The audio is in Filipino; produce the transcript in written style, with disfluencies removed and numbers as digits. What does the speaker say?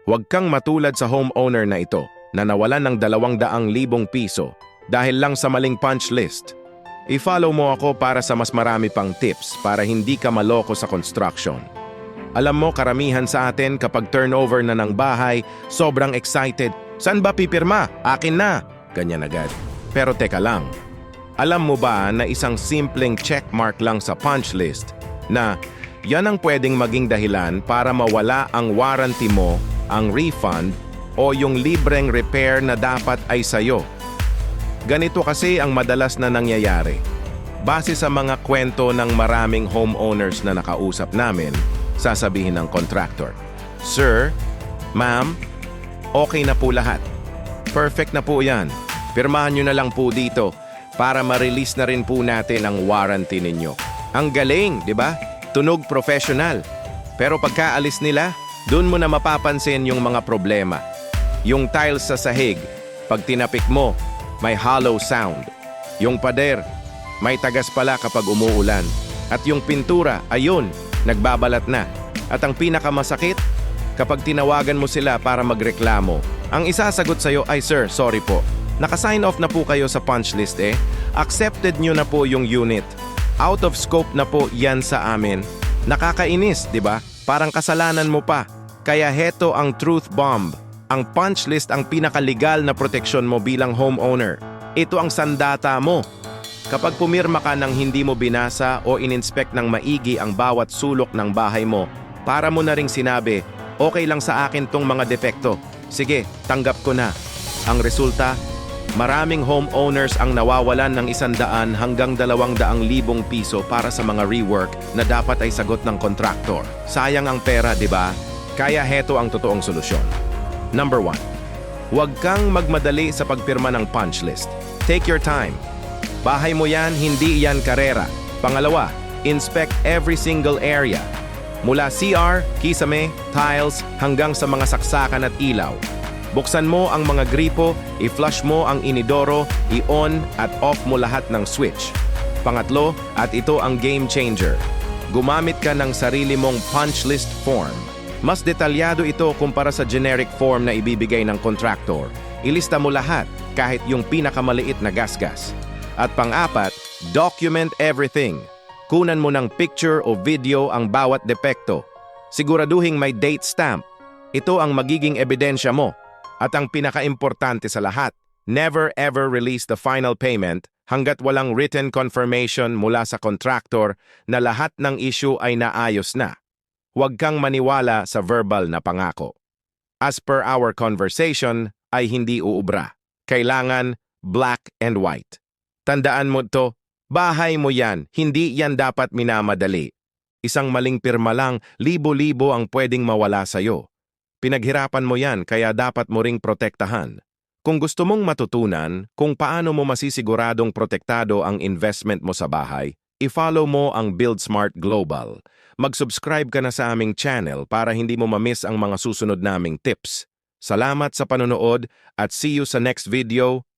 Huwag kang matulad sa homeowner na ito na nawalan ng 200,000 piso dahil lang sa maling punch list. I-follow mo ako para sa mas marami pang tips para hindi ka maloko sa construction. Alam mo, karamihan sa atin kapag turnover na ng bahay, sobrang excited. Saan ba pipirma? Akin na! Ganyan agad. Pero teka lang. Alam mo ba na isang simpleng checkmark lang sa punch list na yan ang pwedeng maging dahilan para mawala ang warranty mo, ang refund, o yung libreng repair na dapat ay sayo? Ganito kasi ang madalas na nangyayari. Base sa mga kwento ng maraming homeowners na nakausap namin, sasabihin ng contractor, "Sir, ma'am, okay na po lahat. Perfect na po yan. Pirmahan nyo na lang po dito para ma-release na rin po natin ang warranty ninyo." Ang galing, di ba? Tunog professional. Pero pagkaalis nila, dun mo na mapapansin yung mga problema. Yung tiles sa sahig, pag tinapik mo, may hollow sound. Yung pader, may tagas pala kapag umuulan. At yung pintura, ayun, nagbabalat na. At ang pinakamasakit, kapag tinawagan mo sila para magreklamo, ang isasagot sa'yo ay, "Sir, sorry po. Naka-sign off na po kayo sa punch list eh. Accepted nyo na po yung unit. Out of scope na po yan sa amin." Nakakainis, di ba? Parang kasalanan mo pa. Kaya heto ang truth bomb. Ang punch list ang pinakalegal na proteksyon mo bilang homeowner. Ito ang sandata mo. Kapag pumirma ka ng hindi mo binasa o in-inspect ng maigi ang bawat sulok ng bahay mo, para mo na ring sinabi, "Okay lang sa akin tong mga depekto. Sige, tanggap ko na." Ang resulta, maraming homeowners ang nawawalan ng 100 hanggang 200,000 piso para sa mga rework na dapat ay sagot ng kontraktor. Sayang ang pera, di ba? Kaya heto ang totoong solusyon. Number 1. Huwag kang magmadali sa pagpirma ng punch list. Take your time. Bahay mo yan, hindi yan karera. Pangalawa, inspect every single area. Mula CR, kisame, tiles, hanggang sa mga saksakan at ilaw. Buksan mo ang mga gripo, i-flush mo ang inidoro, i-on at off mo lahat ng switch. Pangatlo, at ito ang game changer. Gumamit ka ng sarili mong punch list form. Mas detalyado ito kumpara sa generic form na ibibigay ng contractor. Ilista mo lahat, kahit yung pinakamaliit na gasgas. At pang-apat, document everything. Kunan mo ng picture o video ang bawat depekto. Siguraduhing may date stamp. Ito ang magiging ebidensya mo. At ang pinakaimportante sa lahat, never ever release the final payment hanggat walang written confirmation mula sa contractor na lahat ng issue ay naayos na. Huwag kang maniwala sa verbal na pangako. As per our conversation, ay hindi uubra. Kailangan black and white. Tandaan mo to, bahay mo yan, hindi yan dapat minamadali. Isang maling pirma lang, libo-libo ang pwedeng mawala sa'yo. Pinaghirapan mo yan, kaya dapat mo ring protektahan. Kung gusto mong matutunan kung paano mo masisiguradong protektado ang investment mo sa bahay, i-follow mo ang Build Smart Global. Mag-subscribe ka na sa aming channel para hindi mo ma-miss ang mga susunod naming tips. Salamat sa panonood at see you sa next video.